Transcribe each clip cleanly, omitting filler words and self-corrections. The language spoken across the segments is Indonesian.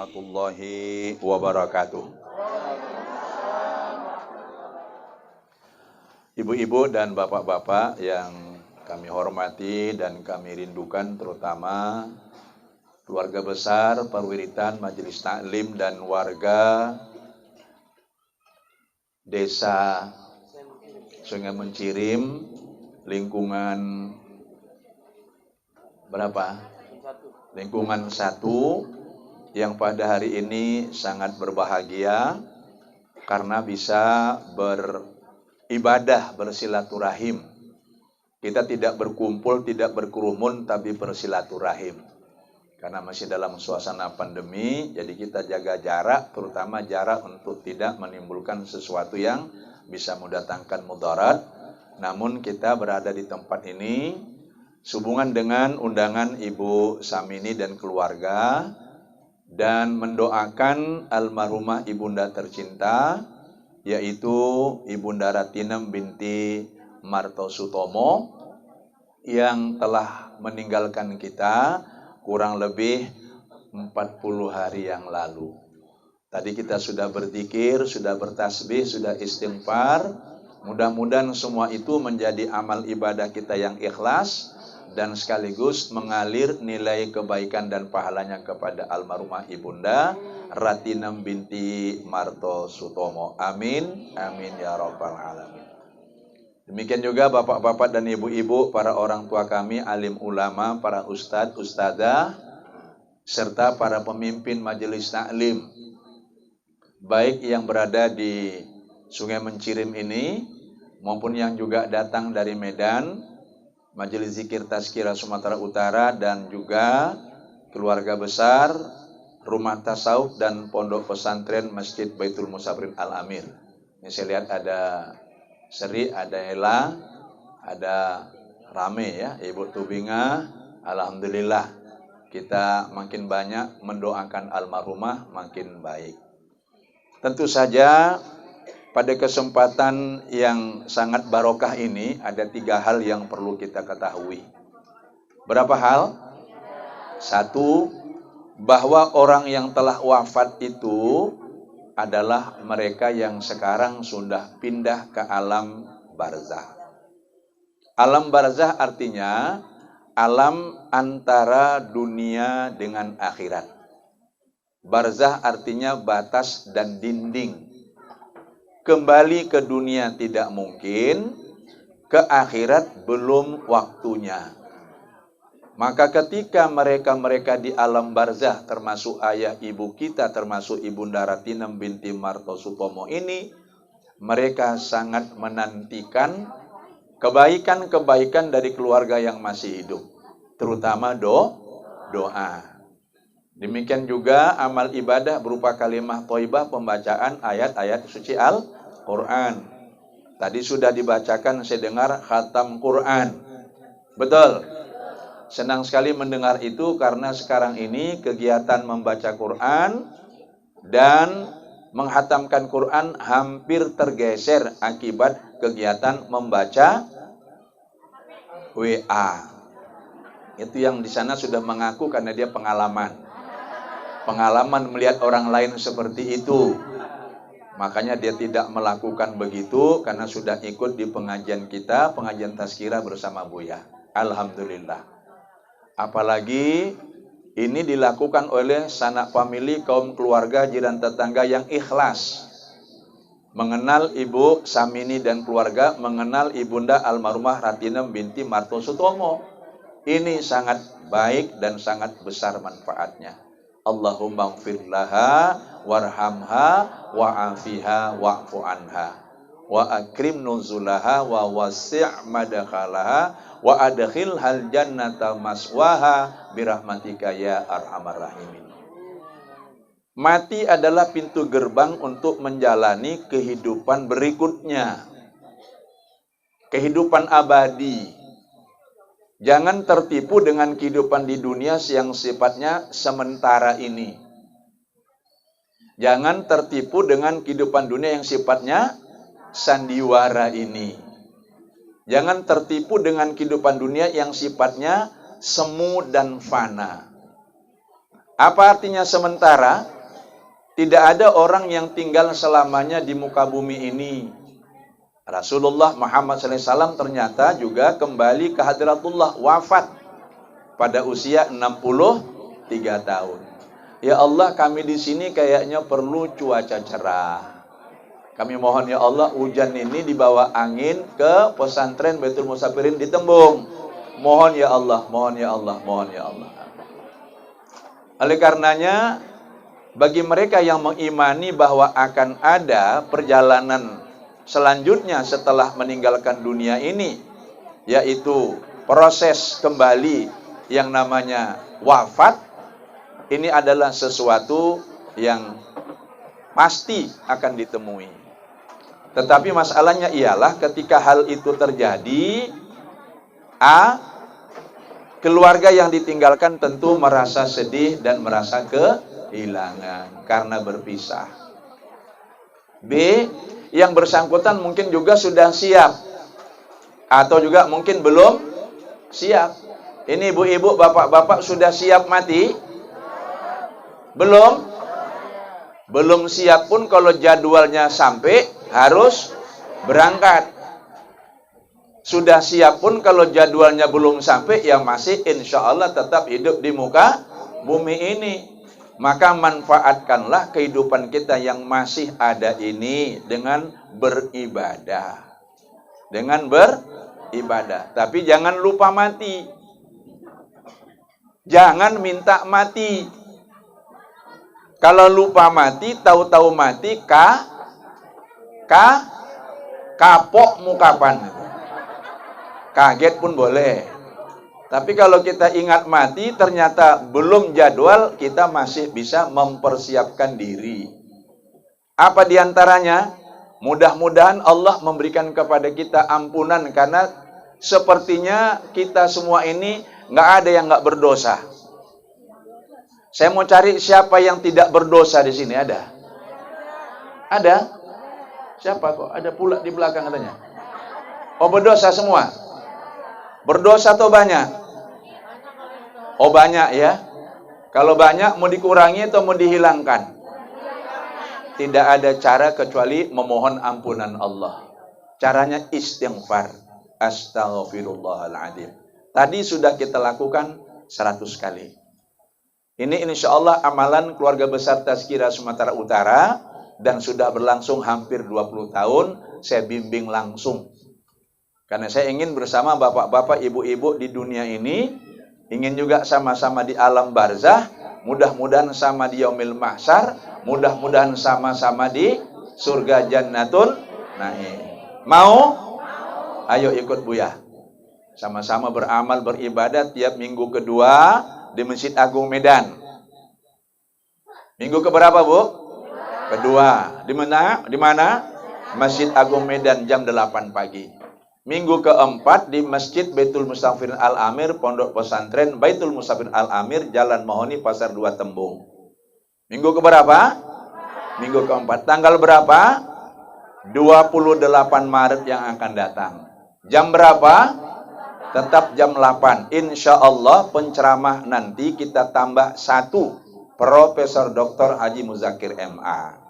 warahmatullahi wabarakatuh. Ibu-ibu dan bapak-bapak yang kami hormati dan kami rindukan, terutama keluarga besar perwiritan Majelis Taklim dan warga Desa Sungai Mencirim, lingkungan berapa? Lingkungan 1, yang pada hari ini sangat berbahagia karena bisa beribadah, bersilaturahim. Kita tidak berkumpul, tidak berkerumun, tapi bersilaturahim. Karena masih dalam suasana pandemi, jadi kita jaga jarak, terutama jarak untuk tidak menimbulkan sesuatu yang bisa mendatangkan mudarat. Namun kita berada di tempat ini sehubungan dengan undangan Ibu Samini dan keluarga, dan mendoakan almarhumah ibunda tercinta, yaitu Ibunda Ratinem binti Martosutomo, yang telah meninggalkan kita kurang lebih 40 hari yang lalu. Tadi kita sudah berzikir, sudah bertasbih, sudah istighfar. Mudah-mudahan semua itu menjadi amal ibadah kita yang ikhlas dan sekaligus mengalir nilai kebaikan dan pahalanya kepada almarhumah ibunda Ratinem binti Martosutomo. Amin, amin ya rabbal alamin. Demikian juga bapak-bapak dan ibu-ibu, para orang tua kami, alim ulama, para ustadz, ustadzah, serta para pemimpin majelis taklim, baik yang berada di Sungai Mencirim ini, maupun yang juga datang dari Medan, Majelis Zikir Tazkirah Sumatera Utara, dan juga keluarga besar Rumah Tasawuf dan Pondok Pesantren Masjid Baitul Musabrin Al-Amir. Ini saya lihat ada Seri, ada Ella, ada rame ya, Ibu Tubinga. Alhamdulillah kita makin banyak mendoakan almarhumah makin baik. Tentu saja pada kesempatan yang sangat barokah ini ada 3 hal yang perlu kita ketahui. Berapa hal? 1, bahwa orang yang telah wafat itu adalah mereka yang sekarang sudah pindah ke alam barzah. Alam barzah artinya alam antara dunia dengan akhirat. Barzah artinya batas dan dinding. Kembali ke dunia tidak mungkin, ke akhirat belum waktunya. Maka ketika mereka-mereka di alam barzah, termasuk ayah ibu kita, termasuk Ibunda Ratinem binti Martosutomo ini, mereka sangat menantikan kebaikan-kebaikan dari keluarga yang masih hidup, terutama doa. Demikian juga amal ibadah berupa kalimah thayyibah, pembacaan ayat-ayat suci Al-Quran. Tadi sudah dibacakan, saya dengar khatam Quran. Betul. Senang sekali mendengar itu karena sekarang ini kegiatan membaca Quran dan menghatamkan Quran hampir tergeser akibat kegiatan membaca WA. Itu yang di sana sudah mengaku karena dia pengalaman melihat orang lain seperti itu. Makanya dia tidak melakukan begitu karena sudah ikut di pengajian kita, pengajian tazkirah bersama Buya. Alhamdulillah. Apalagi ini dilakukan oleh sanak famili, kaum keluarga, jiran tetangga yang ikhlas. Mengenal Ibu Samini dan keluarga, mengenal Ibunda almarhumah Ratinem binti Martosutomo. Ini sangat baik dan sangat besar manfaatnya. Allahumma ighfir laha warhamha wa'afiha wa'fu anha wa akrim nuzulaha wa wasi' madakhalaha wa adkhil hal jannata maswaha birahmatika ya arhamar rahimin. Mati adalah pintu gerbang untuk menjalani kehidupan berikutnya, kehidupan abadi. Jangan tertipu dengan kehidupan di dunia yang sifatnya sementara ini. Jangan tertipu dengan kehidupan dunia yang sifatnya sandiwara ini. Jangan tertipu dengan kehidupan dunia yang sifatnya semu dan fana. Apa artinya sementara? Tidak ada orang yang tinggal selamanya di muka bumi ini. Rasulullah Muhammad SAW ternyata juga kembali ke hadratullah, wafat pada usia 63 tahun. Ya Allah, kami di sini kayaknya perlu cuaca cerah. Kami mohon ya Allah, hujan ini dibawa angin ke pesantren Baitul Musafirin di Tembung. Mohon ya Allah, mohon ya Allah, mohon ya Allah. Oleh karenanya, bagi mereka yang mengimani bahwa akan ada perjalanan selanjutnya setelah meninggalkan dunia ini, yaitu proses kembali yang namanya wafat, ini adalah sesuatu yang pasti akan ditemui. Tetapi masalahnya ialah ketika hal itu terjadi, keluarga yang ditinggalkan tentu merasa sedih dan merasa kehilangan karena berpisah. B, yang bersangkutan mungkin juga sudah siap atau juga mungkin belum siap. Ini ibu-ibu, bapak-bapak sudah siap mati? Belum? Belum siap pun kalau jadwalnya sampai harus berangkat. Sudah siap pun kalau jadwalnya belum sampai, ya masih insya Allah tetap hidup di muka bumi ini. Maka manfaatkanlah kehidupan kita yang masih ada ini dengan beribadah. Dengan beribadah. Tapi jangan lupa mati. Jangan minta mati. Kalau lupa mati, tahu-tahu mati, Kapokmu kapan? Kaget pun boleh. Tapi kalau kita ingat mati, ternyata belum jadwal, kita masih bisa mempersiapkan diri. Apa diantaranya? Mudah-mudahan Allah memberikan kepada kita ampunan, karena sepertinya kita semua ini nggak ada yang nggak berdosa. Saya mau cari siapa yang tidak berdosa di sini, ada? Ada? Siapa kok? Ada pula di belakang katanya. Oh, berdosa semua? Berdosa atau banyak? Oh, banyak ya. Kalau banyak mau dikurangi atau mau dihilangkan? Tidak ada cara kecuali memohon ampunan Allah. Caranya istighfar. Astaghfirullahaladzim. Tadi sudah kita lakukan 100 kali. Ini insya Allah amalan keluarga besar Tazkirah Sumatera Utara, dan sudah berlangsung hampir 20 tahun. Saya bimbing langsung. Karena saya ingin bersama bapak-bapak, ibu-ibu di dunia ini, ingin juga sama-sama di alam barzah, mudah-mudahan sama di yaumil mahsyar, mudah-mudahan sama-sama di surga jannatun naim. Mau? Ayo ikut Buya. Sama-sama beramal, beribadat tiap minggu kedua di Masjid Agung Medan. Minggu keberapa, Bu? Kedua. Di mana? Di mana? Masjid Agung Medan jam 8 pagi. Minggu keempat di Masjid Baitul Mustafirin Al-Amir, Pondok Pesantren Baitul Mustafirin Al-Amir, Jalan Mahoni, Pasar 2 Tembung. Minggu keberapa? Minggu keempat. Tanggal berapa? 28 Maret yang akan datang. Jam berapa? Tetap jam 8. Insya Allah penceramah nanti kita tambah 1. Profesor Dr. Haji Muzakir MA.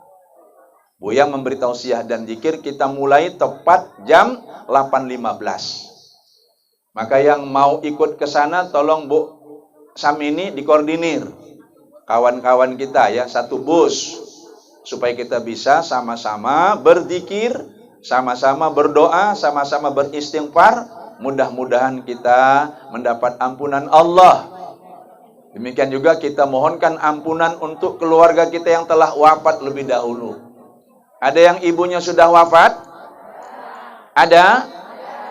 Buya memberi tausiah dan zikir, kita mulai tepat jam 8.15. Maka yang mau ikut ke sana tolong Bu Samini dikoordinir. Kawan-kawan kita ya, satu bus. Supaya kita bisa sama-sama berzikir, sama-sama berdoa, sama-sama beristighfar. Mudah-mudahan kita mendapat ampunan Allah. Demikian juga kita mohonkan ampunan untuk keluarga kita yang telah wafat lebih dahulu. Ada yang ibunya sudah wafat? Ada?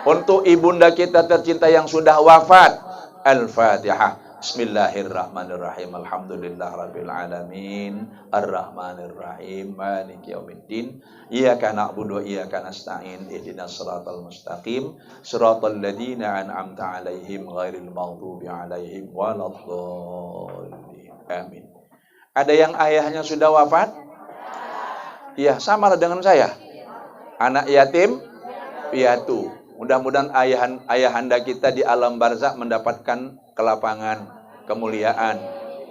Untuk ibunda kita tercinta yang sudah wafat, Al-Fatihah. Bismillahirrahmanirrahim. Alhamdulillahirabbil alamin. Arrahmanirrahim. Maliki yaumiddin. Iyyaka na'budu wa iyyaka nasta'in. Ihdinas siratal mustaqim. Siratal ladzina an'amta 'alaihim ghairil maghdubi 'alaihim waladdallin. Amin. Ada yang ayahnya sudah wafat? Iya, sama dengan saya. Anak yatim piatu. Mudah-mudahan ayahanda kita di alam barzakh mendapatkan kelapangan, kemuliaan.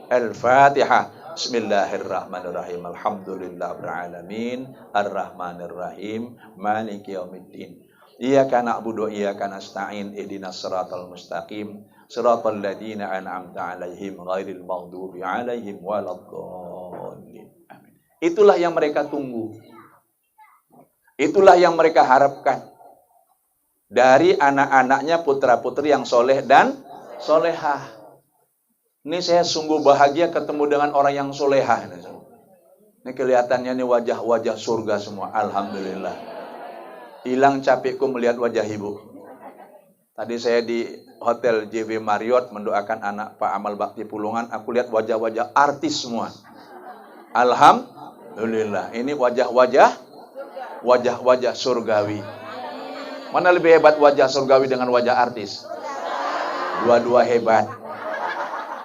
Al-Fatihah. Bismillahirrahmanirrahim. Alhamdulillahirabbil alamin. Arrahmanirrahim. Maliki yaumiddin. Iyyaka na'budu wa iyyaka nasta'in. Ihdinas siratal mustaqim. Siratal ladzina an'amta 'alaihim ghairil maghdubi 'alaihim waladdallin. Itulah yang mereka tunggu. Itulah yang mereka harapkan dari anak-anaknya, putra-putri yang soleh dan solehah. Ini saya sungguh bahagia ketemu dengan orang yang solehah. Ini kelihatannya ini wajah-wajah surga semua. Alhamdulillah. Hilang capekku melihat wajah ibu. Tadi saya di Hotel JW Marriott mendoakan anak Pak Amal Bakti Pulungan. Aku lihat wajah-wajah artis semua. Alhamdulillah, ini wajah-wajah surgawi. Mana lebih hebat wajah surgawi dengan wajah artis? Dua-dua hebat.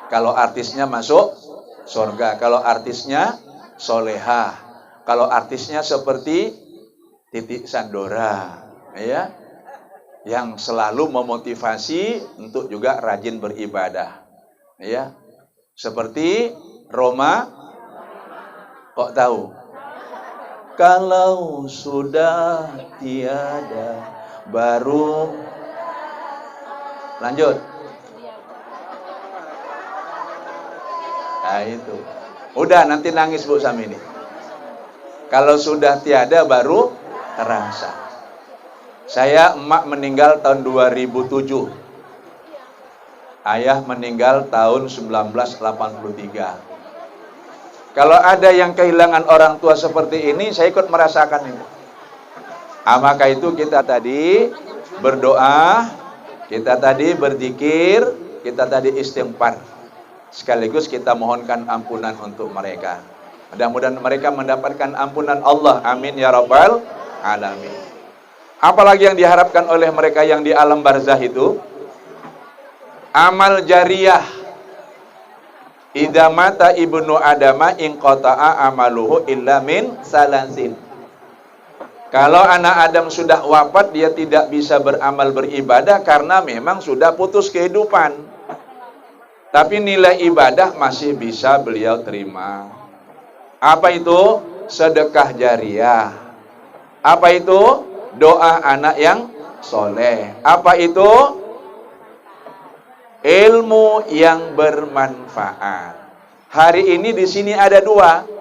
Kalau artisnya masuk surga, kalau artisnya solehah, kalau artisnya seperti Titik Sandora, ya, yang selalu memotivasi untuk juga rajin beribadah, ya, seperti Roma. Kok tahu? Kalau sudah tiada baru. Lanjut. Nah itu. Udah nanti nangis Bu Samini. Kalau sudah tiada baru terasa. Emak meninggal tahun 2007. Ayah meninggal tahun 1983. Kalau ada yang kehilangan orang tua seperti ini, saya ikut merasakan ini. Maka itu kita tadi berdoa, kita tadi berzikir, kita tadi istighfar. Sekaligus kita mohonkan ampunan untuk mereka. Mudah-mudahan mereka mendapatkan ampunan Allah. Amin ya rabbal alamin. Apalagi yang diharapkan oleh mereka yang di alam barzah itu? Amal jariyah. Idza mata ibnu adama inqata'a amaluhu illa min salasin. Kalau anak Adam sudah wafat, dia tidak bisa beramal beribadah karena memang sudah putus kehidupan. Tapi nilai ibadah masih bisa beliau terima. Apa itu? Sedekah jariyah. Apa itu? Doa anak yang soleh. Apa itu? Ilmu yang bermanfaat. Hari ini di sini ada dua.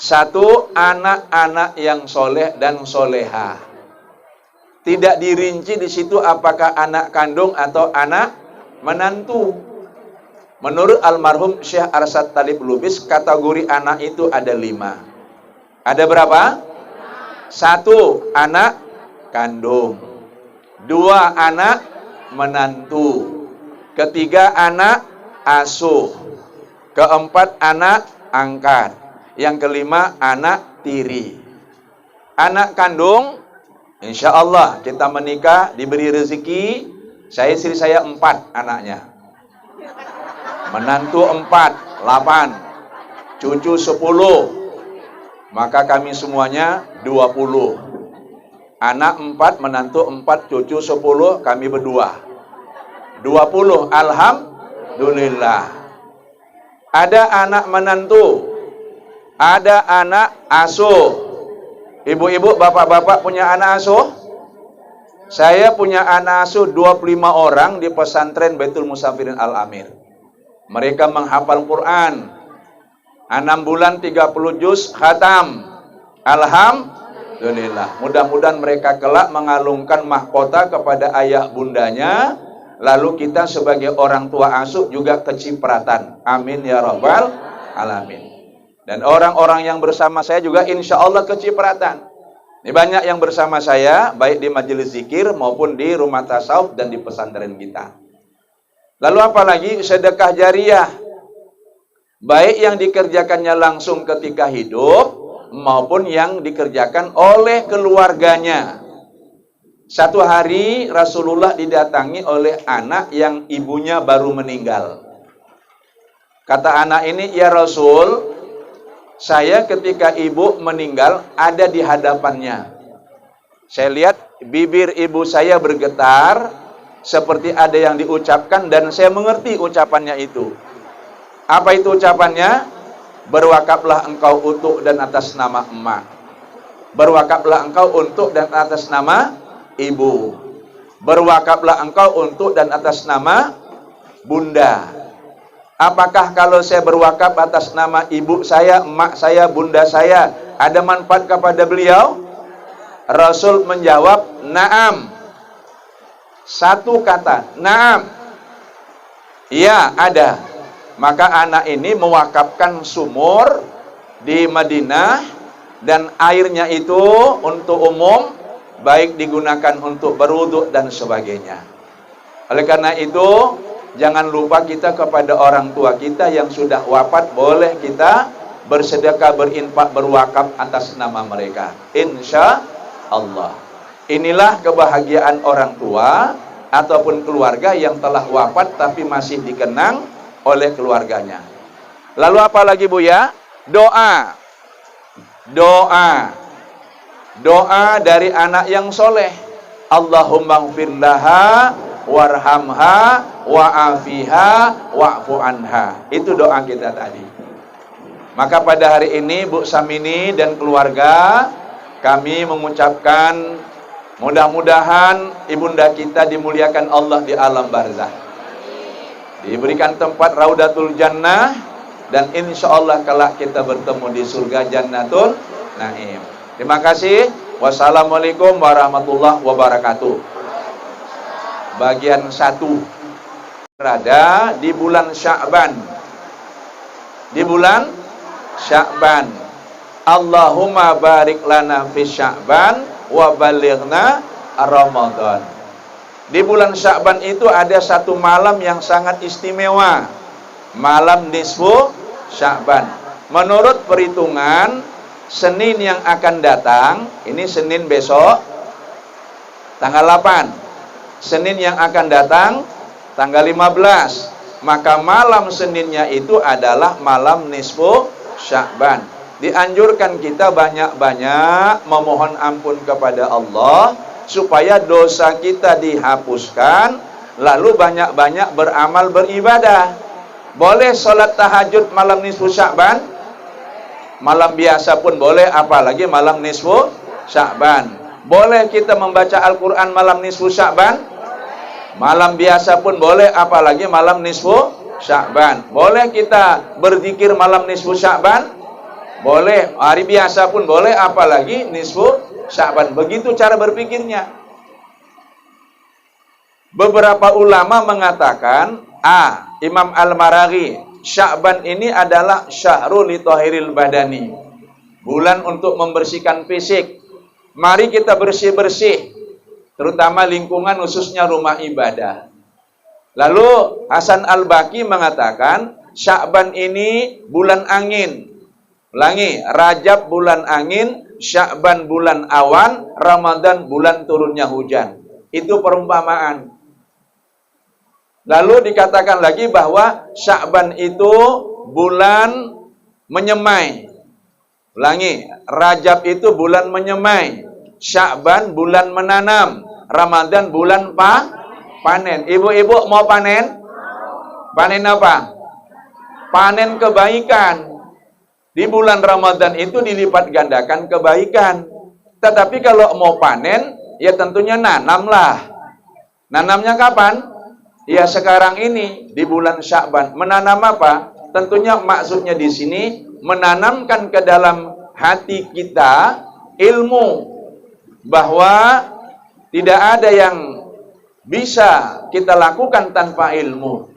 Satu, anak-anak yang soleh dan soleha. Tidak dirinci di situ apakah anak kandung atau anak menantu. Menurut almarhum Syekh Arsyad Talib Lubis, kategori anak itu ada 5. Ada berapa? 1, anak kandung. 2, anak menantu. 3, anak asuh. 4, anak angkat. Yang 5, anak tiri. Anak kandung, insya Allah kita menikah, diberi rezeki. Istri saya 4 anaknya. Menantu 4, 8. Cucu 10. Maka kami semuanya 20. Anak 4, menantu 4, cucu 10, kami berdua. 20, alhamdulillah. Ada anak menantu. Ada anak asuh. Ibu-ibu, bapak-bapak punya anak asuh? Saya punya anak asuh 25 orang di pesantren Baitul Musafirin Al-Amir. Mereka menghafal Quran. 6 bulan 30 juz khatam. Alhamdulillah. Mudah-mudahan mereka kelak mengalungkan mahkota kepada ayah bundanya. Lalu kita sebagai orang tua asuh juga kecipratan. Amin ya rabbal alamin. Dan orang-orang yang bersama saya juga insya Allah kecipratan. Ini banyak yang bersama saya, baik di majelis zikir maupun di rumah tasawuf dan di pesantren kita. Lalu apalagi sedekah jariyah. Baik yang dikerjakannya langsung ketika hidup, maupun yang dikerjakan oleh keluarganya. Satu hari Rasulullah didatangi oleh anak yang ibunya baru meninggal. Kata anak ini, ya Rasul, saya ketika ibu meninggal ada di hadapannya. Saya lihat bibir ibu saya bergetar, seperti ada yang diucapkan dan saya mengerti ucapannya itu. Apa itu ucapannya? Berwakaflah engkau untuk dan atas nama emak. Berwakaflah engkau untuk dan atas nama ibu. Berwakaflah engkau untuk dan atas nama bunda. Apakah kalau saya berwakaf atas nama ibu saya, emak saya, bunda saya, ada manfaat kepada beliau? Rasul menjawab, na'am. Satu kata, na'am. Iya, ada. Maka anak ini mewakafkan sumur di Madinah, dan airnya itu untuk umum, baik digunakan untuk berwudu dan sebagainya. Oleh karena itu, jangan lupa kita kepada orang tua kita yang sudah wafat, boleh kita bersedekah, berinfak, berwakaf atas nama mereka. Insya Allah. Inilah kebahagiaan orang tua ataupun keluarga yang telah wafat tapi masih dikenang oleh keluarganya. Lalu apa lagi Bu ya? Doa. Doa. Doa dari anak yang soleh. Allahumma gfir laha warhamha wa'afiha wa'fu anha. Itu doa kita tadi. Maka pada hari ini Bu Samini dan keluarga, kami mengucapkan mudah-mudahan ibunda kita dimuliakan Allah di alam barzah, diberikan tempat Raudatul Jannah, dan insya Allah kelak kita bertemu di surga Jannatul Naim. Terima kasih. Wassalamualaikum warahmatullahi wabarakatuh. Bagian 1 berada di bulan Sya'ban. Di bulan Sya'ban. Allahumma barik lana fi Sya'ban wa balighna Ramadan. Di bulan Sya'ban itu ada satu malam yang sangat istimewa, malam nisfu Sya'ban. Menurut perhitungan Senin yang akan datang, ini Senin besok tanggal 8, Senin yang akan datang tanggal 15, maka malam Seninnya itu adalah malam nisfu Sya'ban. Dianjurkan kita banyak-banyak memohon ampun kepada Allah supaya dosa kita dihapuskan, lalu banyak-banyak beramal beribadah. Boleh sholat tahajud malam nisfu Sya'ban, malam biasa pun boleh, apalagi malam nisfu Sya'ban. Boleh kita membaca Al-Quran malam nisfu Sya'ban, malam biasa pun boleh, apalagi malam nisfu Sya'ban. Boleh kita berzikir malam nisfu Sya'ban, boleh, hari biasa pun boleh, apalagi nisfu Sya'ban. Begitu cara berpikirnya. Beberapa ulama mengatakan, Imam Al-Maraghi, Sya'ban ini adalah syahrul li tahiril badani, bulan untuk membersihkan fisik. Mari kita bersih-bersih, terutama lingkungan, khususnya rumah ibadah. Lalu Hasan Al-Baqi mengatakan, Sya'ban ini bulan angin. Ulangi, Rajab bulan angin, Sya'ban bulan awan, Ramadan bulan turunnya hujan. Itu perumpamaan. Lalu dikatakan lagi bahwa Sya'ban itu bulan menyemai. Ulangi, Rajab itu bulan menyemai, Sya'ban bulan menanam, Ramadan bulan panen. Ibu-ibu mau panen? Panen apa? Panen kebaikan. Di bulan Ramadan itu dilipat gandakan kebaikan. Tetapi kalau mau panen, ya tentunya nanamlah. Nanamnya kapan? Ya sekarang ini, di bulan Sya'ban. Menanam apa? Tentunya maksudnya di sini, menanamkan ke dalam hati kita ilmu. Bahwa tidak ada yang bisa kita lakukan tanpa ilmu.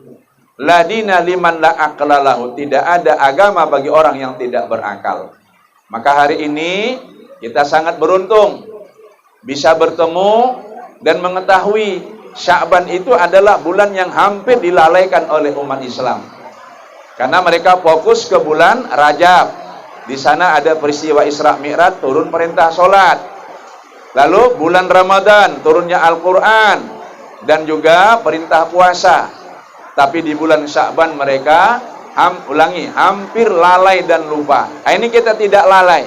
La dina liman la aqla lahu. Tidak ada agama bagi orang yang tidak berakal. Maka hari ini kita sangat beruntung bisa bertemu dan mengetahui Sya'ban itu adalah bulan yang hampir dilalaikan oleh umat Islam. Karena mereka fokus ke bulan Rajab. Di sana ada peristiwa Isra Mi'raj, turun perintah sholat. Lalu bulan Ramadan, turunnya Al-Quran dan juga perintah puasa. Tapi di bulan Sya'ban mereka hampir lalai dan lupa. Ini kita tidak lalai.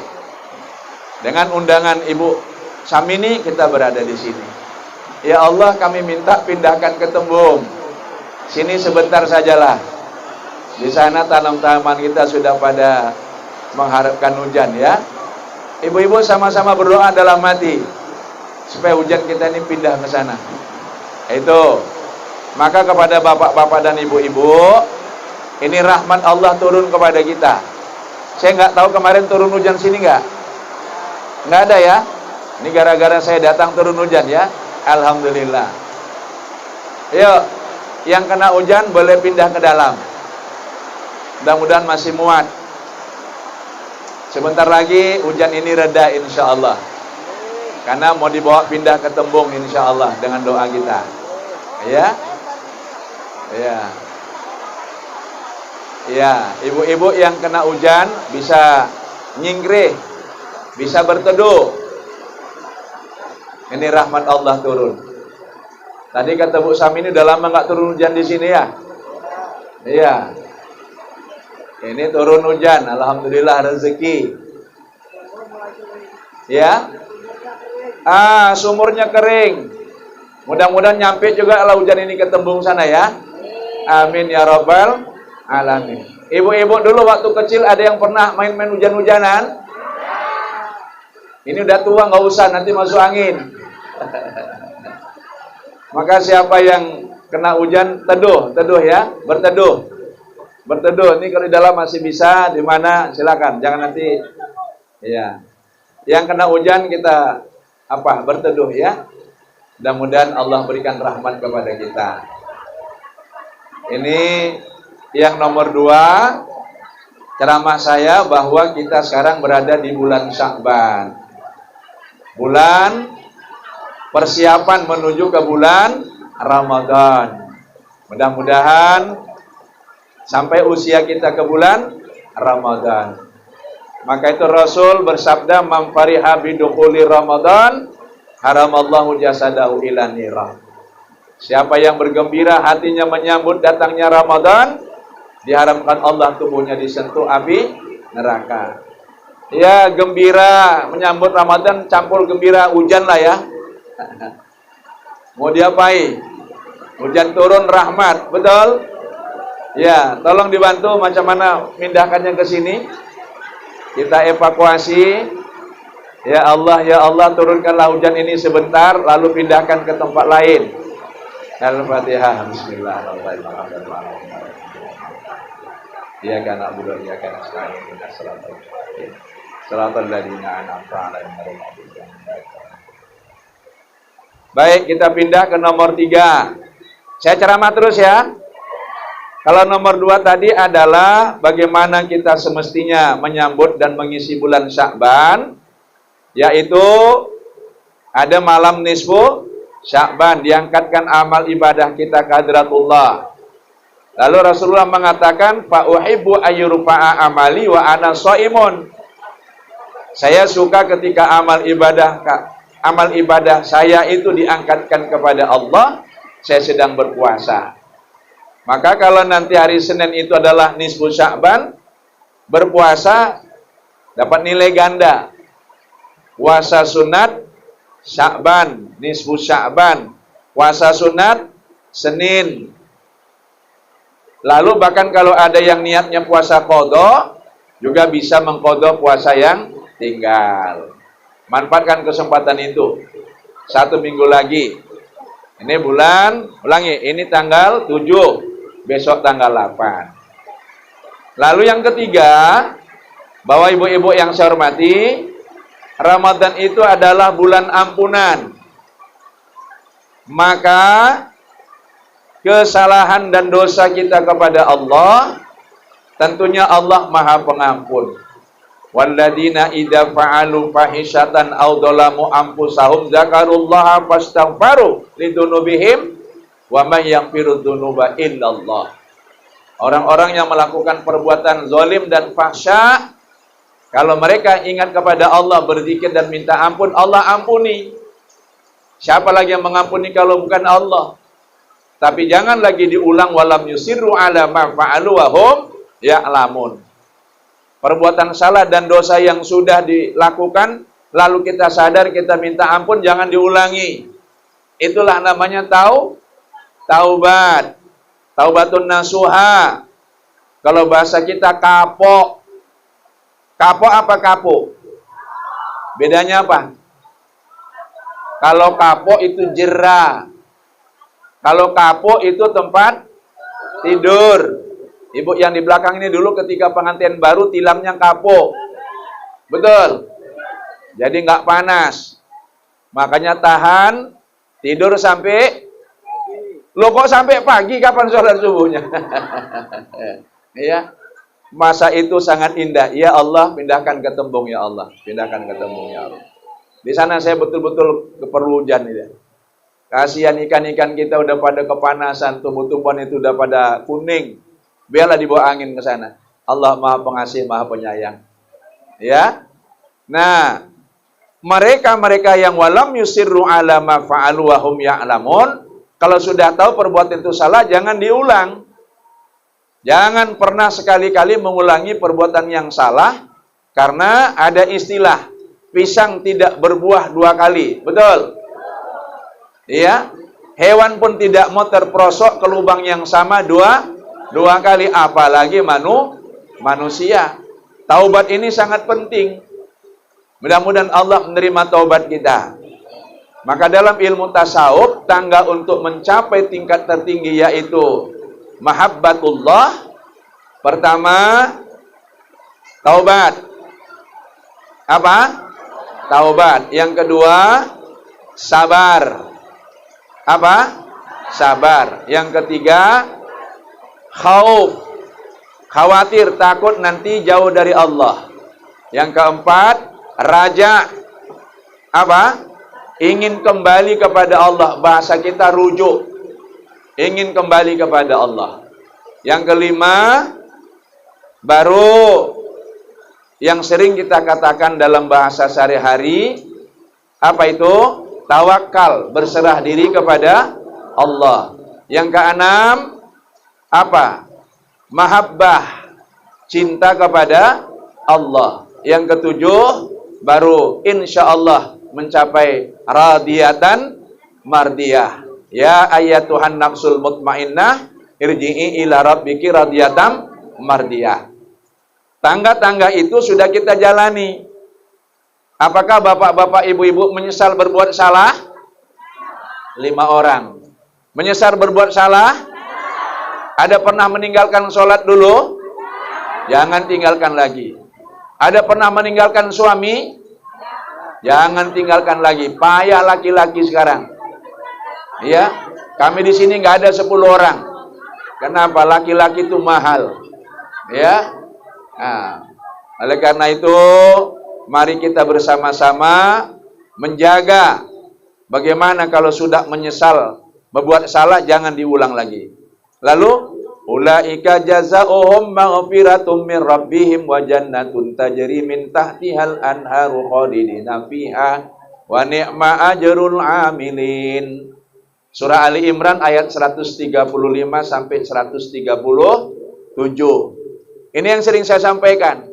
Dengan undangan Ibu Samini kita berada di sini. Ya Allah, kami minta pindahkan ke Tembung. Sini sebentar sajalah. Di sana tanam-tanaman kita sudah pada mengharapkan hujan ya. Ibu-ibu sama-sama berdoa dalam hati supaya hujan kita ini pindah ke sana. Itu. Maka kepada bapak-bapak dan ibu-ibu, ini rahmat Allah turun kepada kita. Saya nggak tahu kemarin turun hujan sini nggak? Nggak ada ya? Ini gara-gara saya datang turun hujan ya. Alhamdulillah. Yuk, yang kena hujan boleh pindah ke dalam. Mudah-mudahan masih muat. Sebentar lagi hujan ini reda insya Allah. Karena mau dibawa pindah ke Tembung insya Allah dengan doa kita. Ya. Ya. Ya, ibu-ibu yang kena hujan bisa nyingkrih, bisa berteduh. Ini rahmat Allah turun. Tadi kata Bu Samini udah lama nggak turun hujan di sini ya? Iya. Ini turun hujan, alhamdulillah rezeki. Ya. Sumurnya kering. Mudah-mudahan nyampe juga lah hujan ini ke Tembung sana ya. Amin ya rabbal alamin. Ibu-ibu dulu waktu kecil ada yang pernah main-main hujan-hujanan? Ini udah tua nggak usah, nanti masuk angin. Maka siapa yang kena hujan teduh ya, berteduh. Ini kalau di dalam masih bisa, di mana silakan, jangan nanti ya. Yang kena hujan kita berteduh ya. Mudah-mudahan Allah berikan rahmat kepada kita. Ini yang nomor 2 ceramah saya bahwa kita sekarang berada di bulan Sya'ban. bulan persiapan menuju ke bulan Ramadan. Mudah-mudahan sampai usia kita ke bulan Ramadan. Maka itu Rasul bersabda, "Man fariha bidukhuli Ramadan, haramallahu jasadahu ila nirah." Siapa yang bergembira hatinya menyambut datangnya Ramadan, diharamkan Allah tubuhnya disentuh api neraka. Ya, gembira menyambut Ramadan campur gembira hujan lah ya. Mau diapain? Hujan turun rahmat, betul? Ya, tolong dibantu macam mana pindahkannya ke sini. Kita evakuasi. Ya Allah, turunkanlah hujan ini sebentar, lalu pindahkan ke tempat lain. Al-Fatihah. Bismillahirrahmanirrahim. Ya kana budu ya kana nasta'in Shiratal ladzina an'amta 'alaihim. Baik, kita pindah ke nomor 3. Saya ceramah terus ya. Kalau nomor 2 tadi adalah bagaimana kita semestinya menyambut dan mengisi bulan Sya'ban, yaitu ada malam nisfu Sya'ban, diangkatkan amal ibadah kita ke hadratullah. Lalu Rasulullah mengatakan, "Fa uhibbu ayyurfa'a amali wa ana shaimun." Saya suka ketika amal ibadah saya itu diangkatkan kepada Allah, saya sedang berpuasa. Maka kalau nanti hari Senin itu adalah nisfu Sya'ban, berpuasa dapat nilai ganda. Puasa sunat Sya'ban, nisfu Sya'ban. Puasa sunat Senin. Lalu bahkan kalau ada yang niatnya puasa qadha, juga bisa mengqadha puasa yang tinggal. Manfaatkan kesempatan itu. 1 minggu lagi. Ini bulan, ulangi, ini tanggal 7, besok tanggal 8. Lalu yang ketiga, bahwa ibu-ibu yang saya hormati, Ramadan itu adalah bulan ampunan. Maka kesalahan dan dosa kita kepada Allah, tentunya Allah Maha Pengampun. Walladzina idza fa'alu fahisyatan aw dzalamu anfusahum dzakarullaha fastaghfaru lidzunubihim wa may yaghfiru dzunuba illallah. Orang-orang yang melakukan perbuatan zalim dan fahsya, kalau mereka ingat kepada Allah, berzikir dan minta ampun, Allah ampuni. Siapa lagi yang mengampuni kalau bukan Allah? Tapi jangan lagi diulang, walam yusirru ala ma fa'alu wa hum ya'lamun. Perbuatan salah dan dosa yang sudah dilakukan, lalu kita sadar, kita minta ampun, jangan diulangi. Itulah namanya taubat. Taubatun nasuha. Kalau bahasa kita kapok. Kapok apa kapok? Bedanya apa? Kalau kapok itu jera. Kalau kapok itu tempat tidur. Ibu yang di belakang ini dulu ketika pengantin baru tilamnya kapok. Betul. Jadi nggak panas. Makanya tahan tidur sampai, lo kok sampai pagi, kapan sholat subuhnya? Ya. Masa itu sangat indah. Ya Allah, pindahkan ke tembung ya Allah. Pindahkan ke tembung ya Allah. Di sana saya betul-betul perlu hujan ini. Kasihan ikan-ikan kita udah pada kepanasan, tumbuh-tumbuhan itu udah pada kuning. Biarlah dibawa angin ke sana. Allah Maha Pengasih, Maha Penyayang. Ya. Nah, mereka yang walam yusirru ala ma fa'alu wa hum ya'lamun, kalau sudah tahu perbuatan itu salah, jangan diulang. Jangan pernah sekali-kali mengulangi perbuatan yang salah, karena ada istilah pisang tidak berbuah 2 kali. Betul? Iya. Hewan pun tidak mau terperosok ke lubang yang sama dua kali, apalagi manusia. Taubat ini sangat penting. Mudah-mudahan Allah menerima taubat kita. Maka dalam ilmu tasawuf, tangga untuk mencapai tingkat tertinggi yaitu mahabbatullah. Pertama, taubat. Apa? Taubat. Yang kedua, sabar. Apa? Sabar. Yang ketiga, khauf, khawatir, takut nanti jauh dari Allah. Yang keempat, raja. Apa? Ingin kembali kepada Allah. Bahasa kita rujuk. Ingin kembali kepada Allah. Yang kelima, baru yang sering kita katakan dalam bahasa sehari-hari, apa itu? Tawakal, berserah diri kepada Allah. Yang keenam, apa? Mahabbah, cinta kepada Allah. Yang ketujuh, baru insya Allah mencapai radiyatan mardiyah. Ya ayyatuhan nafsul mutmainnah, irji'i ila rabbiki radiyatan mardiyah. Tangga-tangga itu sudah kita jalani. Apakah bapak-bapak, ibu-ibu menyesal berbuat salah? 5 orang. Menyesal berbuat salah? Ada pernah meninggalkan sholat dulu? Jangan tinggalkan lagi. Ada pernah meninggalkan suami? Jangan tinggalkan lagi. Payah laki-laki sekarang. Ya, kami di sini nggak ada 10 orang. Kenapa? Laki-laki itu mahal. Ya. Nah, oleh karena itu, mari kita bersama-sama menjaga bagaimana kalau sudah menyesal berbuat salah, jangan diulang lagi. Lalu ulaika jazaohum maghfiratum min rabbihim wa jannatun tajri min tahtihal anharu khalidina fiha wa ni'ma ajrul amilin. Surah Ali Imran ayat 135 sampai 137. Ini yang sering saya sampaikan.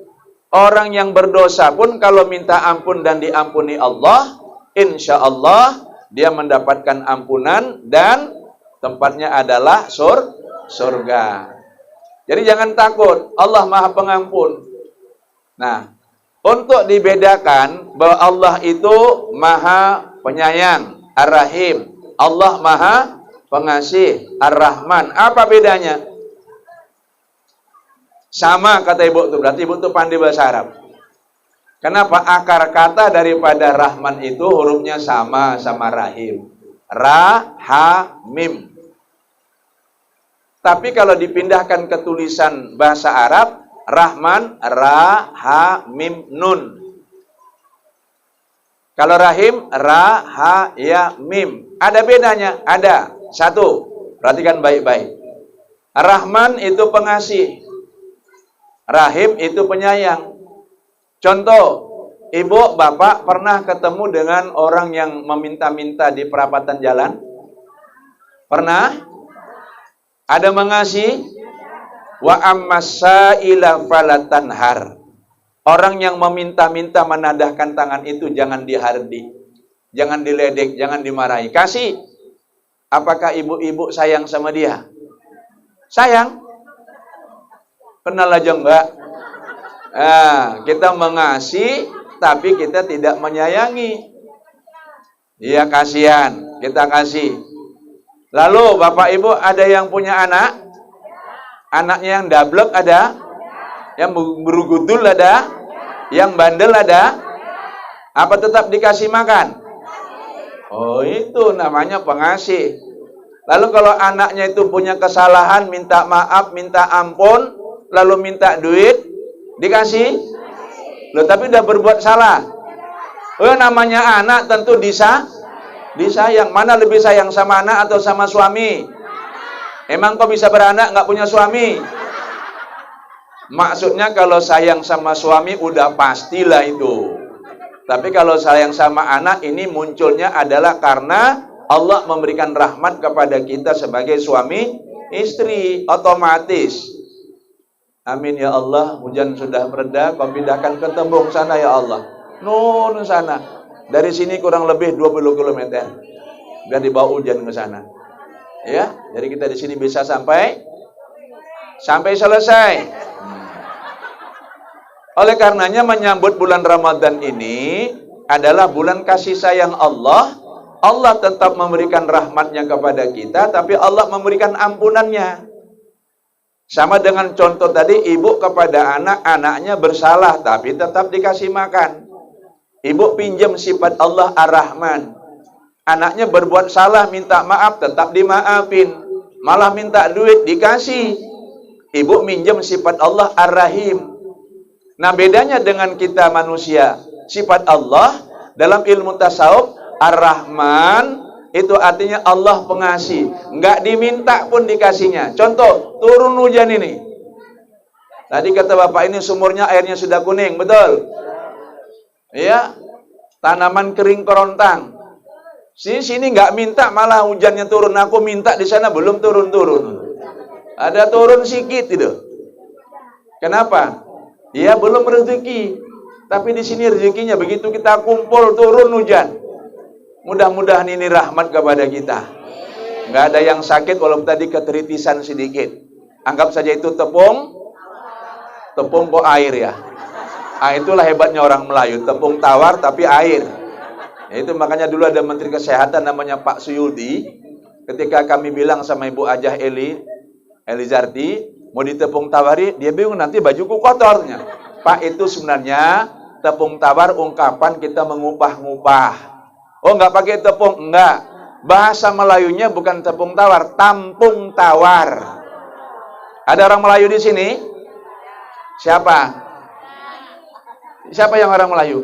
Orang yang berdosa pun kalau minta ampun dan diampuni Allah, insya Allah dia mendapatkan ampunan dan tempatnya adalah surga. Jadi jangan takut, Allah Maha Pengampun. Nah, untuk dibedakan bahwa Allah itu Maha Penyayang, Ar-Rahim, Allah Maha Pengasih, Ar-Rahman. Apa bedanya? Sama kata ibu itu, berarti ibu itu pandai bahasa Arab. Kenapa? Akar kata daripada Rahman itu hurufnya sama Rahim. Ra, ha, mim. Tapi kalau dipindahkan ke tulisan bahasa Arab, Rahman, ra, ha, mim, nun. Kalau Rahim, ra, ha, ya, mim. Ada bedanya? Ada. Satu, perhatikan baik-baik. Rahman itu pengasih. Rahim itu penyayang. Contoh, ibu, bapak pernah ketemu dengan orang yang meminta-minta di perapatan jalan? Pernah? Ada mengasihi? Wa ammasaila falatanhar. Orang yang meminta-minta menadahkan tangan itu jangan dihardi, jangan diledek, jangan dimarahi. Kasih. Apakah ibu-ibu sayang sama dia? Sayang? Kenal aja enggak? Nah, kita mengasihi tapi kita tidak menyayangi. Iya, kasihan, kita kasih. Lalu bapak ibu ada yang punya anak? Anaknya yang dablek ada? Yang berugudul ada? Yang bandel ada? Apa tetap dikasih makan? Oh, itu namanya pengasih. Lalu kalau anaknya itu punya kesalahan, minta maaf, minta ampun, lalu minta duit, dikasih? Loh, tapi udah berbuat salah. Oh, namanya anak tentu disayang. Mana lebih sayang, sama anak atau sama suami? Emang kau bisa beranak nggak punya suami? Maksudnya kalau sayang sama suami udah pastilah itu. Tapi kalau sayang sama anak ini munculnya adalah karena Allah memberikan rahmat kepada kita sebagai suami istri, otomatis. Amin ya Allah, hujan sudah mereda, kau pindahkan ke tembung sana ya Allah. Nun sana. Dari sini kurang lebih 20 km. Biar dibawa hujan ke sana. Ya, jadi kita di sini bisa sampai selesai. Oleh karenanya menyambut bulan Ramadan ini adalah bulan kasih sayang Allah. Allah tetap memberikan rahmatnya kepada kita, tapi Allah memberikan ampunannya. Sama dengan contoh tadi, ibu kepada anak, anaknya bersalah tapi tetap dikasih makan. Ibu pinjam sifat Allah Ar-Rahman. Anaknya berbuat salah, minta maaf, tetap dimaafin. Malah minta duit, dikasih. Ibu minjem sifat Allah Ar-Rahim. Nah, bedanya dengan kita manusia, sifat Allah Dalam ilmu tasawuf, Ar-Rahman itu artinya Allah pengasih. Nggak diminta pun dikasihnya. Contoh, turun hujan ini. Tadi kata Bapak ini sumurnya airnya sudah kuning, betul? Iya. Tanaman kering kerontang. Sini nggak minta malah hujannya turun. Aku minta di sana belum turun-turun. Ada turun sikit itu. Kenapa? Dia belum rezeki. Tapi di sini rezekinya begitu kita kumpul turun hujan. Mudah-mudahan ini rahmat kepada kita. Nggak ada yang sakit walaupun tadi keteritisan sedikit. Anggap saja itu tepung kok air ya. Ah, itulah hebatnya orang Melayu. Tepung tawar tapi air. Ya, itu makanya dulu ada Menteri Kesehatan namanya Pak Suyudi. Ketika kami bilang sama Ibu Ajah Elizarti, mau ditepung tawari, dia bingung nanti bajuku kotornya. Pak, itu sebenarnya tepung tawar ungkapan kita mengupah-ngupah. Oh, nggak pakai tepung? Enggak. Bahasa Melayunya bukan tepung tawar, tampung tawar. Ada orang Melayu di sini? Siapa? Siapa yang orang Melayu?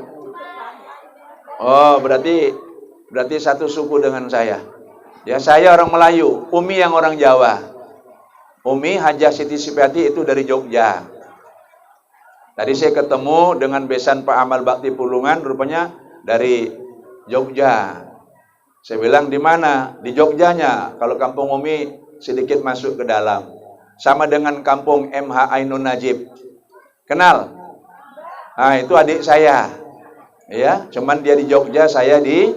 Oh, berarti satu suku dengan saya. Ya, saya orang Melayu, Umi yang orang Jawa. Umi Hajah Siti Sipiati itu dari Jogja. Tadi saya ketemu dengan besan Pak Amal Bakti Pulungan, rupanya dari Jogja. Saya bilang di mana? Di Jogjanya. Kalau kampung Umi sedikit masuk ke dalam. Sama dengan kampung MH Ainun Najib. Kenal? Nah, itu adik saya. Ya, cuman dia di Jogja, saya di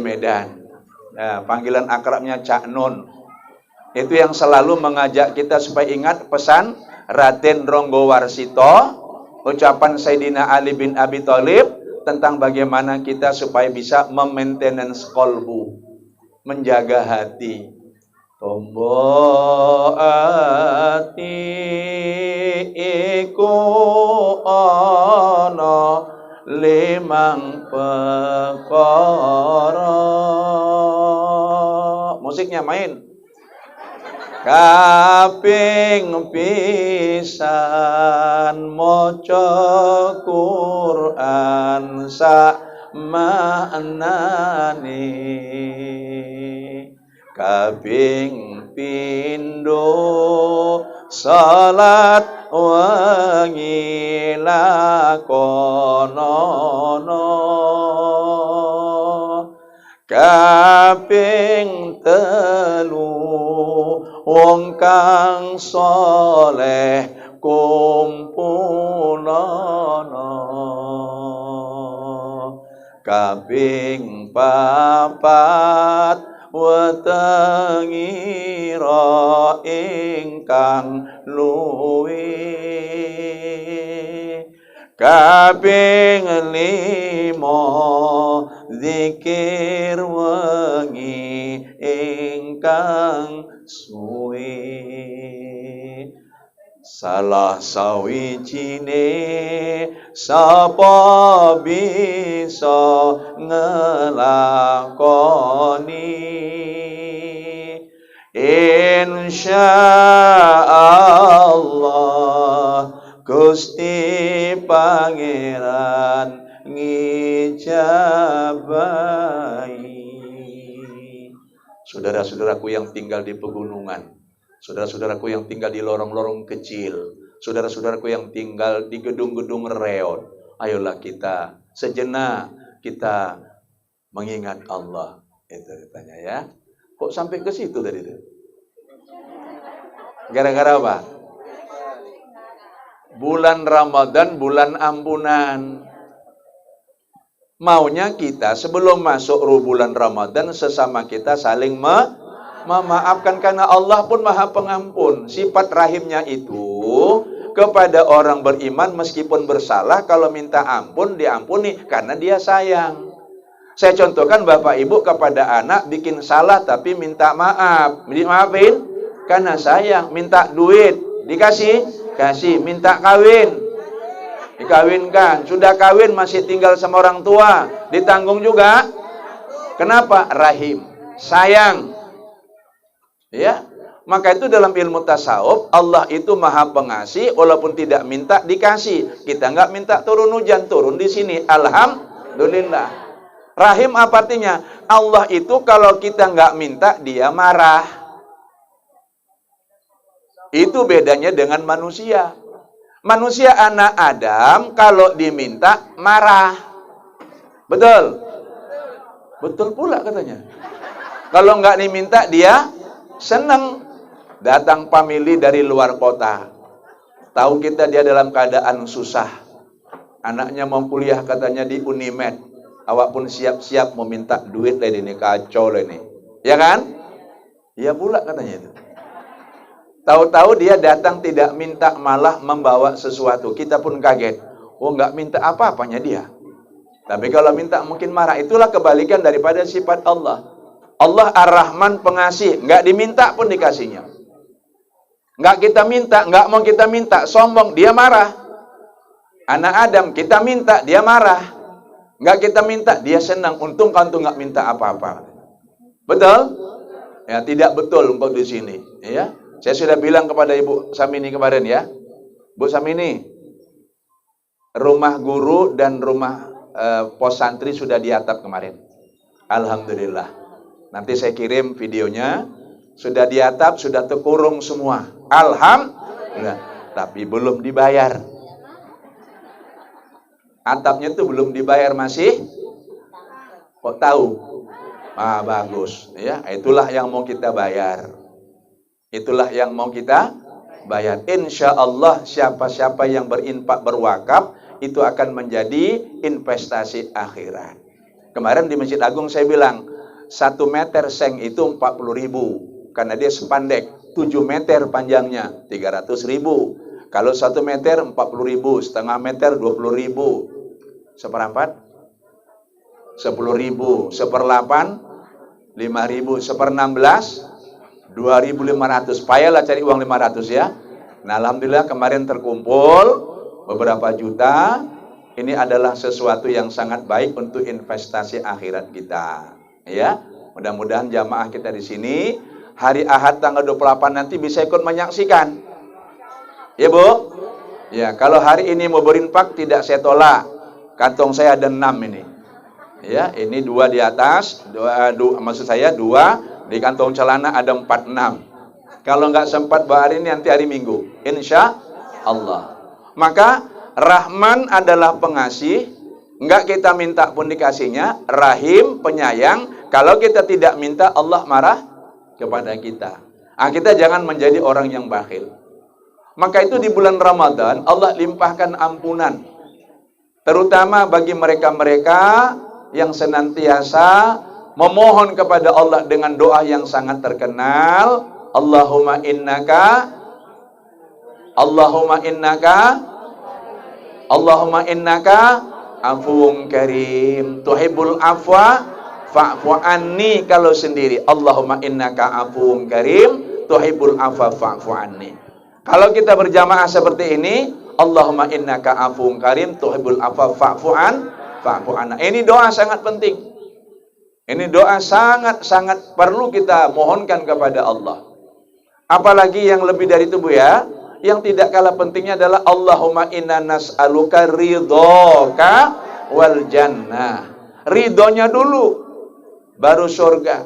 Medan. Nah, panggilan akrabnya Cak Nun. Itu yang selalu mengajak kita supaya ingat pesan Raden Ronggo Warsito, ucapan Sayyidina Ali bin Abi Thalib tentang bagaimana kita supaya bisa memaintenance kolbu, menjaga hati. Tombo ati iku ana limang perkara. Musiknya main. Kaping pisan maca Quran sak maknane, kaping pindho salat wengi lakonono, kaping telu wong kang soleh kumpulono, kaping papat wetengira ingkang luwih, kaping limo zikir wengi ingkang suwe. Salah sawijine sapa bisa ngelakoni, insyaallah Gusti Pangeran ngijabahi. Saudara-saudaraku yang tinggal di pegunungan, saudara-saudaraku yang tinggal di lorong-lorong kecil, saudara-saudaraku yang tinggal di gedung-gedung reot, ayolah kita sejenak kita mengingat Allah. Itu katanya ya. Kok sampai ke situ tadi itu? Gara-gara apa? Bulan Ramadan, bulan ampunan. Maunya kita sebelum masuk bulan Ramadan sesama kita saling memaafkan, karena Allah pun Maha Pengampun. Sifat rahimnya itu kepada orang beriman meskipun bersalah, kalau minta ampun diampuni karena dia sayang. Saya contohkan Bapak Ibu kepada anak bikin salah tapi minta maaf, dimaafin karena sayang. Minta duit kasih, minta kawin dikawinkan, sudah kawin masih tinggal sama orang tua, ditanggung juga. Kenapa? Rahim, sayang. Ya, maka itu dalam ilmu tasawuf Allah itu Maha Pengasih, walaupun tidak minta dikasih. Kita nggak minta turun hujan, turun di sini. Alhamdulillah. Rahim apa artinya? Allah itu kalau kita nggak minta, dia marah. Itu bedanya dengan manusia. Manusia anak Adam kalau diminta marah. Betul? Betul pula katanya. Kalau nggak diminta dia senang. Datang family dari luar kota. Tahu kita dia dalam keadaan susah. Anaknya mau kuliah katanya di Unimed. Awak pun siap-siap meminta duit lah ini, kacau lah ini. Ya kan? Iya pula katanya itu. Tahu-tahu dia datang tidak minta, malah membawa sesuatu. Kita pun kaget. Oh, nggak minta apa-apanya dia. Tapi kalau minta mungkin marah. Itulah kebalikan daripada sifat Allah. Allah Ar-Rahman pengasih. Nggak diminta pun dikasihnya. Nggak kita minta, nggak mau kita minta. Sombong, dia marah. Anak Adam, kita minta, dia marah. Nggak kita minta, dia senang. Untung kau tuh nggak minta apa-apa. Betul? Ya, tidak betul engkau di sini. Ya. Saya sudah bilang kepada Ibu Samini kemarin ya. Bu Samini, rumah guru dan rumah pos santri sudah diatap kemarin. Alhamdulillah. Nanti saya kirim videonya. Sudah diatap, sudah terkurung semua. Alhamdulillah. Tapi belum dibayar. Atapnya itu belum dibayar masih. Kok tahu? Ah, bagus. Ya, itulah yang mau kita bayar. Itulah yang mau kita bayar. Insya Allah siapa-siapa yang berinfak berwakaf itu akan menjadi investasi akhirat. Kemarin di Masjid Agung saya bilang 1 meter seng itu 40.000 karena dia sepandek. 7 meter panjangnya 300.000. Kalau 1 meter 40.000, setengah meter 20.000, seperempat 10.000, seperlapan 5.000, seper16 2.500. Payahlah cari uang 500 ya. Nah, alhamdulillah kemarin terkumpul beberapa juta. Ini adalah sesuatu yang sangat baik untuk investasi akhirat kita. Ya, mudah-mudahan jamaah kita di sini hari Ahad tanggal 28 nanti bisa ikut menyaksikan. Ya, Bu? Ya, kalau hari ini mau berinfak tidak saya tolak. Kantong saya ada 6 ini. Ya, ini 2 di atas, 2 maksud saya 2 di kantong celana ada 46. Kalau nggak sempat hari ini nanti hari Minggu. Insya Allah. Maka Rahman adalah pengasih. Nggak kita minta pun dikasihnya. Rahim penyayang. Kalau kita tidak minta Allah marah kepada kita. Kita jangan menjadi orang yang bakhil. Maka itu di bulan Ramadan Allah limpahkan ampunan. Terutama bagi mereka-mereka yang senantiasa memohon kepada Allah dengan doa yang sangat terkenal. Allahumma innaka afuwun karim tuhibbul afwa fa'fu anni. Kalau sendiri Allahumma innaka afuwun karim tuhibbul afwa fa'fu anni. Kalau kita berjamaah seperti ini, Allahumma innaka afuwun karim tuhibbul afwa fa'fu anna. Ini doa sangat penting. Ini doa sangat-sangat perlu kita mohonkan kepada Allah. Apalagi yang lebih dari itu, Bu ya. Yang tidak kalah pentingnya adalah Allahumma inna nas'aluka ridhoka wal jannah. Ridhonya dulu, baru surga.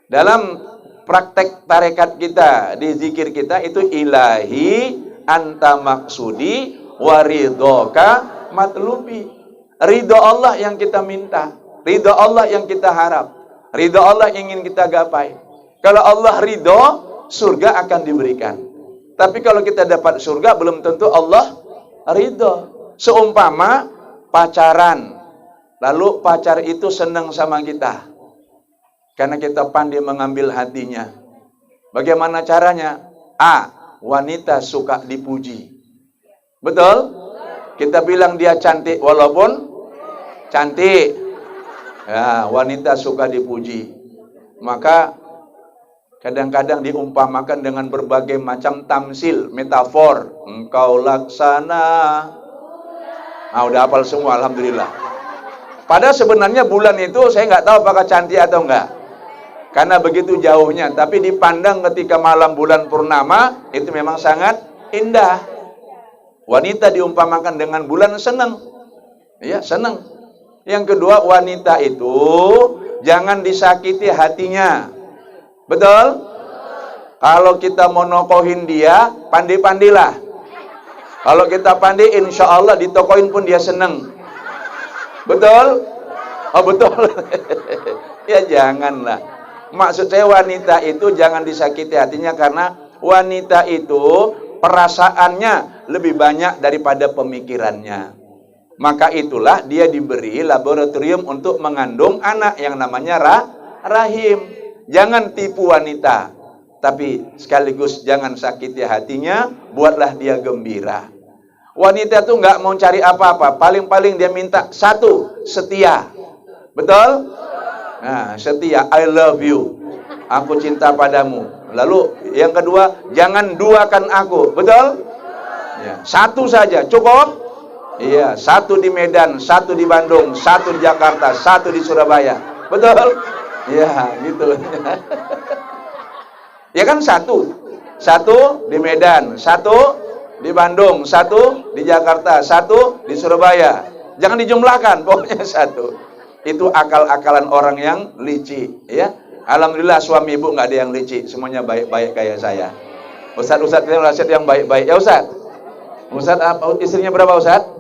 Dalam praktek tarekat kita, di zikir kita itu ilahi anta maksudi wa ridhoka matlubi. Ridho Allah yang kita minta. Ridho Allah yang kita harap. Ridho Allah ingin kita gapai. Kalau Allah ridho, surga akan diberikan. Tapi kalau kita dapat surga, belum tentu Allah ridho. Seumpama pacaran. Lalu pacar itu senang sama kita. Karena kita pandai mengambil hatinya. Bagaimana caranya? A. Wanita suka dipuji. Betul? Kita bilang dia cantik walaupun cantik. Ya, wanita suka dipuji. Maka kadang-kadang diumpamakan dengan berbagai macam tamsil, metafor. Engkau laksana. Udah hafal semua, alhamdulillah. Padahal sebenarnya bulan itu saya nggak tahu apakah cantik atau enggak. Karena begitu jauhnya. Tapi dipandang ketika malam bulan purnama, itu memang sangat indah. Wanita diumpamakan dengan bulan senang. Ya, senang. Yang kedua, wanita itu jangan disakiti hatinya. Betul? Kalau kita mau nokohin dia, pandai-pandailah. Kalau kita pandai, insya Allah ditokohin pun dia seneng. Betul? Oh betul. Ya janganlah. Maksud saya wanita itu jangan disakiti hatinya, karena wanita itu perasaannya lebih banyak daripada pemikirannya. Maka itulah dia diberi laboratorium untuk mengandung anak yang namanya rahim. Jangan tipu wanita, tapi sekaligus jangan sakiti hatinya, buatlah dia gembira. Wanita tuh nggak mau cari apa-apa, paling-paling dia minta satu, setia. Betul? Nah, setia, I love you. Aku cinta padamu. Lalu yang kedua, jangan duakan aku. Betul? Ya, satu saja, cukup? Iya, satu di Medan, satu di Bandung, satu di Jakarta, satu di Surabaya. Betul? Iya, gitu. Ya kan satu. Satu di Medan, satu di Bandung, satu di Jakarta, satu di Surabaya. Jangan dijumlahkan, pokoknya satu. Itu akal-akalan orang yang licik, ya. Alhamdulillah suami ibu nggak ada yang licik, semuanya baik-baik kayak saya. Ustadz yang baik-baik. Ya Ustadz. Ustadz istrinya berapa Ustadz?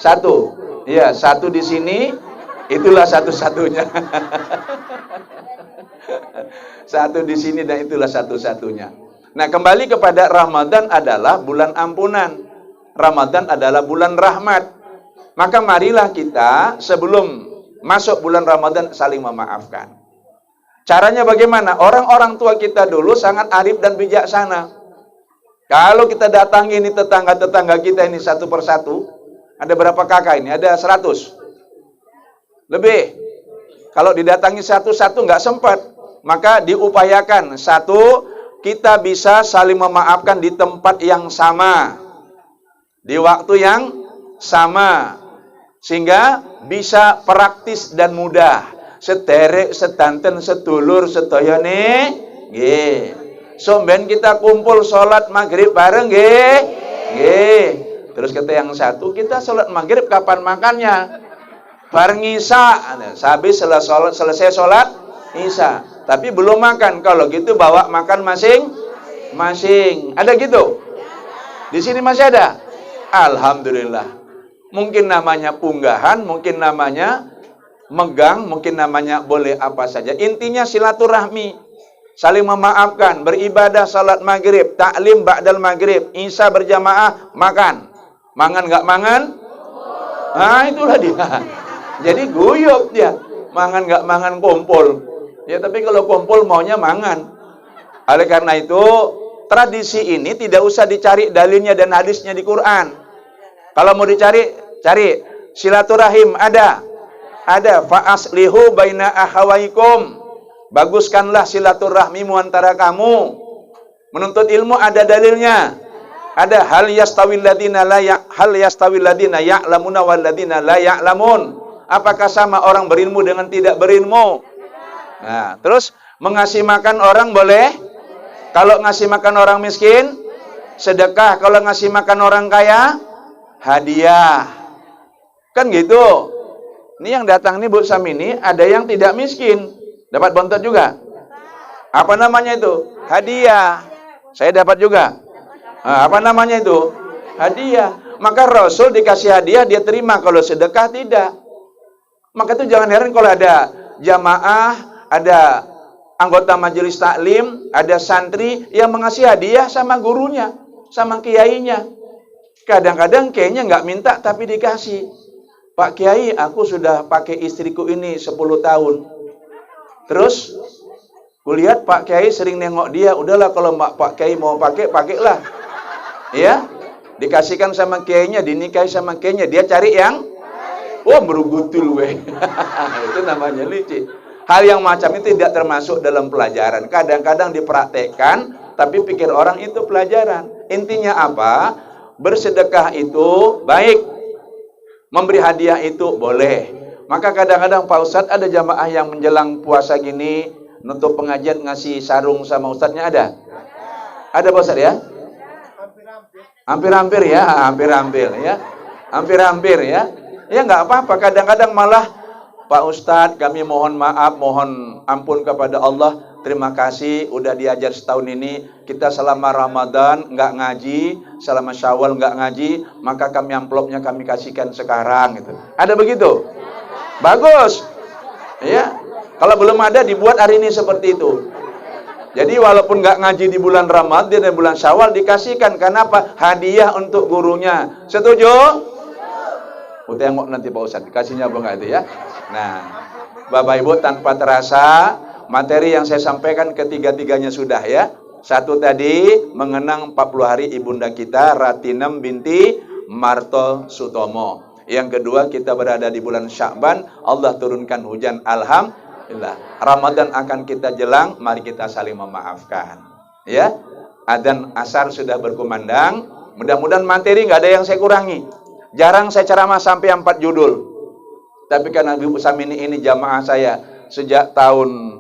Satu. Iya, satu di sini, itulah satu-satunya. Satu di sini dan itulah satu-satunya. Nah, kembali kepada Ramadan adalah bulan ampunan. Ramadan adalah bulan rahmat. Maka marilah kita sebelum masuk bulan Ramadan saling memaafkan. Caranya bagaimana? Orang-orang tua kita dulu sangat arif dan bijaksana. Kalau kita datangi ini tetangga-tetangga kita ini satu persatu, ada berapa kakak ini? Ada 100. Lebih. Kalau didatangi satu-satu nggak sempat, maka diupayakan. Satu, kita bisa saling memaafkan di tempat yang sama, di waktu yang sama, sehingga bisa praktis dan mudah. Sederek, sedanten, sedulur, sedayane, nggih. Somben kita kumpul sholat maghrib bareng, nggih. Nggih. Terus kata yang satu, kita sholat maghrib kapan makannya? Bareng Isya. Habis selesai sholat Isya. Tapi belum makan. Kalau gitu bawa makan masing-masing. Ada gitu? Di sini masih ada? Alhamdulillah. Mungkin namanya punggahan, mungkin namanya megang, mungkin namanya boleh apa saja. Intinya silaturahmi, saling memaafkan, beribadah salat maghrib, taklim ba'dal maghrib, Isya berjamaah, makan. Mangan nggak mangan? Nah itulah dia. Jadi guyup dia. Mangan nggak mangan kumpul. Ya tapi kalau kumpul maunya mangan. Oleh karena itu tradisi ini tidak usah dicari dalilnya dan hadisnya di Quran. Kalau mau dicari, cari silaturahim ada fa'aslihu baina akhawaikum. Baguskanlah silaturahmimu antara kamu. Menuntut ilmu ada dalilnya. Ada hal yastawil ladina ya'lamuna wal ladina la ya'lamun. Apakah sama orang berilmu dengan tidak berilmu? Nah, terus mengasih makan orang boleh? Kalau ngasih makan orang miskin, sedekah. Kalau ngasih makan orang kaya, hadiah. Kan gitu. Ini yang datang nih Bu Samini, ada yang tidak miskin, dapat bontot juga. Apa namanya itu? Hadiah. Saya dapat juga. Nah, apa namanya itu? Hadiah. Maka Rasul dikasih hadiah dia terima, kalau sedekah tidak. Maka itu jangan heran kalau ada jamaah, ada anggota majelis taklim, ada santri yang mengasih hadiah sama gurunya, sama kiainya. Kadang-kadang kiainya nggak minta tapi dikasih. Pak Kiai, aku sudah pakai istriku ini 10 tahun. Terus kulihat Pak Kiai sering nengok dia, udahlah kalau Pak Kiai mau pakai, pakailah. Ya, dikasihkan sama kiainya, dinikahi sama kiainya, dia cari yang berugutul weh. Itu namanya licik. Hal yang macam itu tidak termasuk dalam pelajaran. Kadang-kadang dipraktekkan, tapi pikir orang itu pelajaran. Intinya apa? Bersedekah itu baik. Memberi hadiah itu boleh. Maka kadang-kadang Pak Ustadz ada jamaah yang menjelang puasa gini, nutup pengajian ngasih sarung sama Ustadznya ada? Ada Pak Ustadz ya? Hampir-hampir ya. Hampir-hampir ya. Ya nggak apa-apa, kadang-kadang malah Pak Ustadz, kami mohon maaf, mohon ampun kepada Allah. Terima kasih udah diajar setahun ini. Kita selama Ramadan nggak ngaji, selama Syawal nggak ngaji, maka kami amplopnya kami kasihkan sekarang gitu. Ada begitu? Bagus. Ya. Kalau belum ada dibuat hari ini seperti itu. Jadi walaupun nggak ngaji di bulan Ramadan dan bulan Syawal dikasihkan. Kenapa? Hadiah untuk gurunya. Setuju? Tengok nanti Pak Ustadz, dikasihnya apa enggak itu ya. Nah, Bapak Ibu, tanpa terasa materi yang saya sampaikan ketiga-tiganya sudah ya. Satu tadi mengenang 40 hari ibunda kita Ratinem binti Marto Sutomo. Yang kedua, kita berada di bulan Sya'ban, Allah turunkan hujan, alhamdulillah. Ramadan akan kita jelang, mari kita saling memaafkan. Ya, adzan asar sudah berkumandang. Mudah-mudahan materi nggak ada yang saya kurangi. Jarang saya ceramah sampai 4 judul. Tapi karena Ibu Samini ini jamaah saya sejak tahun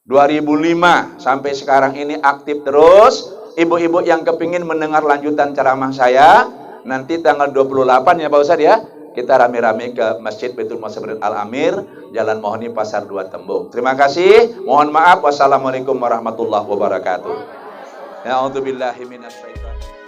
2005 sampai sekarang ini aktif terus. Ibu-ibu yang kepingin mendengar lanjutan ceramah saya, nanti tanggal 28 ya Pak Ustadz ya, kita rame-rame ke Masjid Baitul Musabbirin Al-Amir, Jalan Mohoni Pasar 2 Tembung. Terima kasih. Mohon maaf. Wassalamualaikum warahmatullahi wabarakatuh. A'udzubillahi minasyaitonir rajim.